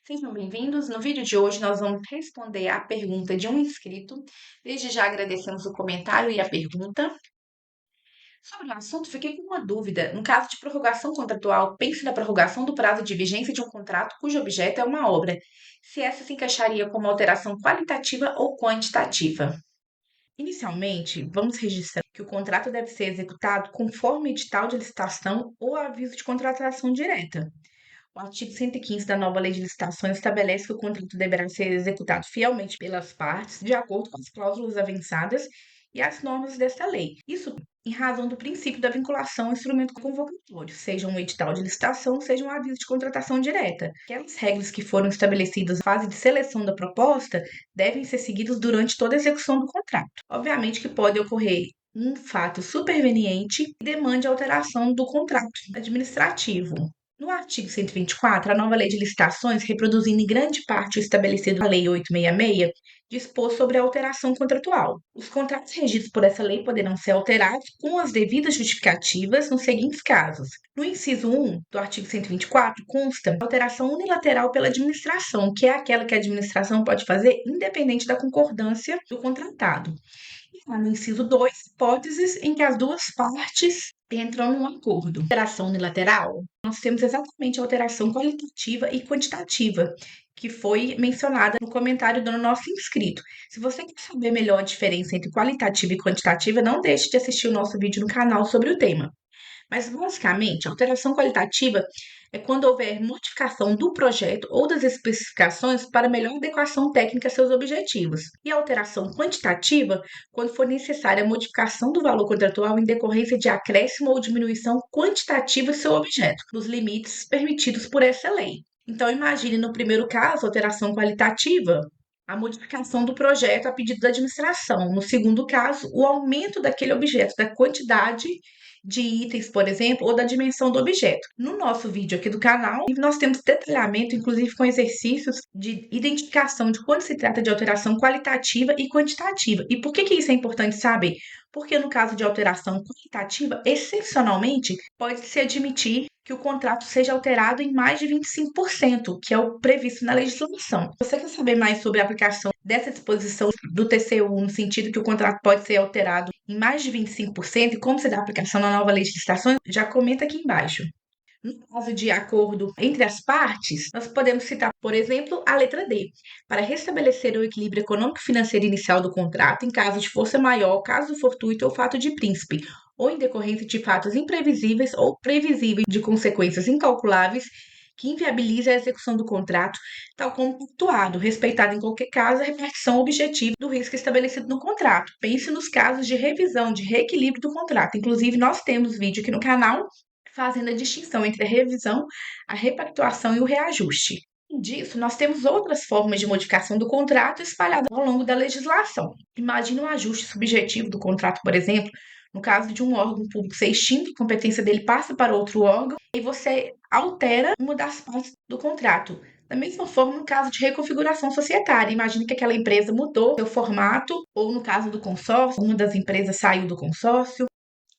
Sejam bem-vindos. No vídeo de hoje, nós vamos responder à pergunta de um inscrito. Desde já agradecemos o comentário e a pergunta. Sobre o assunto, fiquei com uma dúvida. No caso de prorrogação contratual, pense na prorrogação do prazo de vigência de um contrato cujo objeto é uma obra. Se essa se encaixaria como alteração qualitativa ou quantitativa. Inicialmente, vamos registrar que o contrato deve ser executado conforme o edital de licitação ou aviso de contratação direta. O artigo 115 da nova Lei de Licitações estabelece que o contrato deverá ser executado fielmente pelas partes, de acordo com as cláusulas avançadas e as normas desta lei. Isso em razão do princípio da vinculação ao instrumento convocatório, seja um edital de licitação, seja um aviso de contratação direta. Aquelas regras que foram estabelecidas na fase de seleção da proposta devem ser seguidas durante toda a execução do contrato. Obviamente que pode ocorrer um fato superveniente que demande alteração do contrato administrativo. No artigo 124, a nova Lei de Licitações, reproduzindo em grande parte o estabelecido na Lei 866, dispôs sobre a alteração contratual. Os contratos regidos por essa lei poderão ser alterados com as devidas justificativas nos seguintes casos. No inciso 1 do artigo 124, consta alteração unilateral pela administração, que é aquela que a administração pode fazer independente da concordância do contratado. No inciso 2, hipóteses em que as duas partes entram num acordo. Alteração unilateral, nós temos exatamente a alteração qualitativa e quantitativa, que foi mencionada no comentário do nosso inscrito. Se você quer saber melhor a diferença entre qualitativa e quantitativa, não deixe de assistir o nosso vídeo no canal sobre o tema. Mas, basicamente, a alteração qualitativa é quando houver modificação do projeto ou das especificações para melhor adequação técnica a seus objetivos. E a alteração quantitativa, quando for necessária a modificação do valor contratual em decorrência de acréscimo ou diminuição quantitativa de seu objeto, nos limites permitidos por essa lei. Então, imagine no primeiro caso, alteração qualitativa, a modificação do projeto a pedido da administração. No segundo caso, o aumento daquele objeto, da quantidade de itens, por exemplo, ou da dimensão do objeto. No nosso vídeo aqui do canal, nós temos detalhamento, inclusive com exercícios de identificação de quando se trata de alteração qualitativa e quantitativa. E por que isso é importante saber? Porque no caso de alteração qualitativa, excepcionalmente, pode-se admitir que o contrato seja alterado em mais de 25%, que é o previsto na legislação. Você quer saber mais sobre a aplicação dessa disposição do TCU, no sentido que o contrato pode ser alterado em mais de 25%, e como se dá a aplicação na nova lei de licitações? Já comenta aqui embaixo. No caso de acordo entre as partes, nós podemos citar, por exemplo, a letra D, para restabelecer o equilíbrio econômico-financeiro inicial do contrato em caso de força maior, caso fortuito ou fato de príncipe, ou em decorrência de fatos imprevisíveis ou previsíveis de consequências incalculáveis que inviabilize a execução do contrato, tal como pactuado, respeitado em qualquer caso a repartição objetiva do risco estabelecido no contrato. Pense nos casos de revisão, de reequilíbrio do contrato. Inclusive, nós temos vídeo aqui no canal fazendo a distinção entre a revisão, a repactuação e o reajuste. Além disso, nós temos outras formas de modificação do contrato espalhadas ao longo da legislação. Imagine um ajuste subjetivo do contrato, por exemplo, no caso de um órgão público ser extinto, a competência dele passa para outro órgão, e você altera uma das partes do contrato. Da mesma forma, no caso de reconfiguração societária, imagine que aquela empresa mudou seu formato, ou no caso do consórcio, uma das empresas saiu do consórcio.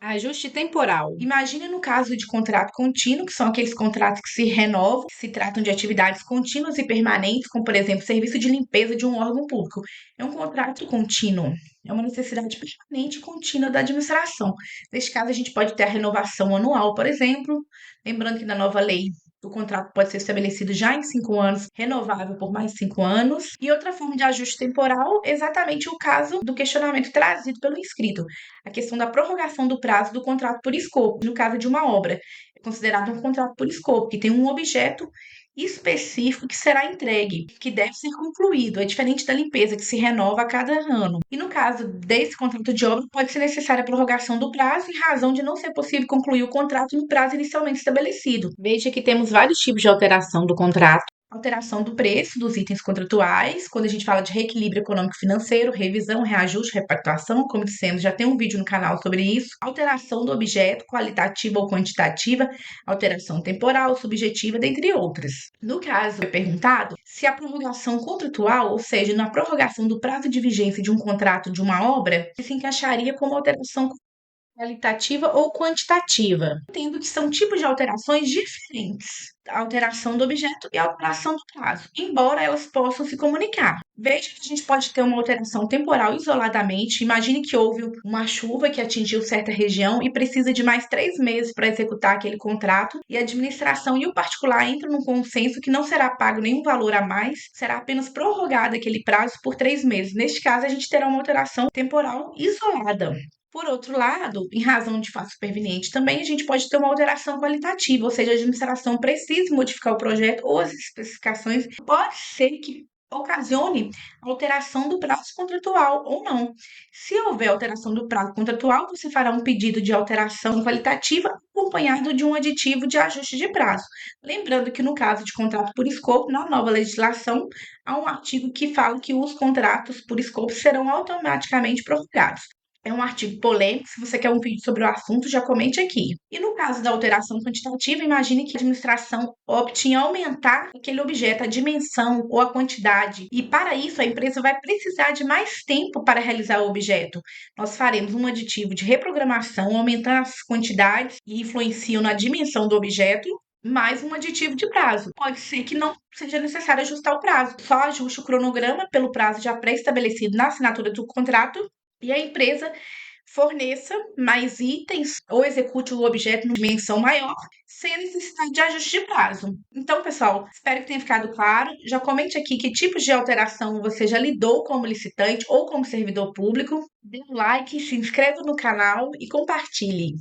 Ajuste temporal. Imagine no caso de contrato contínuo, que são aqueles contratos que se renovam, que se tratam de atividades contínuas e permanentes, como, por exemplo, serviço de limpeza de um órgão público. É um contrato contínuo, é uma necessidade permanente e contínua da administração. Neste caso, a gente pode ter a renovação anual, por exemplo, lembrando que na nova lei o contrato pode ser estabelecido já em 5 anos, renovável por mais 5 anos. E outra forma de ajuste temporal, exatamente o caso do questionamento trazido pelo inscrito, a questão da prorrogação do prazo do contrato por escopo. No caso de uma obra, é considerado um contrato por escopo, que tem um objeto específico que será entregue, que deve ser concluído. É diferente da limpeza, que se renova a cada ano. E no caso desse contrato de obra, pode ser necessária a prorrogação do prazo em razão de não ser possível concluir o contrato no prazo inicialmente estabelecido. Veja que temos vários tipos de alteração do contrato. Alteração do preço dos itens contratuais, quando a gente fala de reequilíbrio econômico-financeiro, revisão, reajuste, repactuação, como dissemos, já tem um vídeo no canal sobre isso. Alteração do objeto, qualitativa ou quantitativa, alteração temporal, subjetiva, dentre outras. No caso, foi perguntado se a prorrogação contratual, ou seja, na prorrogação do prazo de vigência de um contrato de uma obra, se encaixaria como alteração qualitativa ou quantitativa. Entendo que são tipos de alterações diferentes. A alteração do objeto e a alteração do prazo, embora elas possam se comunicar. Veja que a gente pode ter uma alteração temporal isoladamente. Imagine que houve uma chuva que atingiu certa região e precisa de mais 3 meses para executar aquele contrato, e a administração e o particular entram num consenso que não será pago nenhum valor a mais, será apenas prorrogado aquele prazo por 3 meses. Neste caso, a gente terá uma alteração temporal isolada. Por outro lado, em razão de fato superveniente, também a gente pode ter uma alteração qualitativa, ou seja, a administração precisa modificar o projeto ou as especificações. Pode ser que ocasione alteração do prazo contratual ou não. Se houver alteração do prazo contratual, você fará um pedido de alteração qualitativa acompanhado de um aditivo de ajuste de prazo. Lembrando que no caso de contrato por escopo, na nova legislação, há um artigo que fala que os contratos por escopo serão automaticamente prorrogados. É um artigo polêmico. Se você quer um vídeo sobre o assunto, já comente aqui. E no caso da alteração quantitativa, imagine que a administração opte em aumentar aquele objeto, a dimensão ou a quantidade. E para isso, a empresa vai precisar de mais tempo para realizar o objeto. Nós faremos um aditivo de reprogramação, aumentando as quantidades e influenciam na dimensão do objeto, mais um aditivo de prazo. Pode ser que não seja necessário ajustar o prazo, só ajuste o cronograma pelo prazo já pré-estabelecido na assinatura do contrato e a empresa forneça mais itens ou execute o objeto em dimensão maior, sem a necessidade de ajuste de prazo. Então, pessoal, espero que tenha ficado claro. Já comente aqui que tipos de alteração você já lidou como licitante ou como servidor público. Dê um like, se inscreva no canal e compartilhe.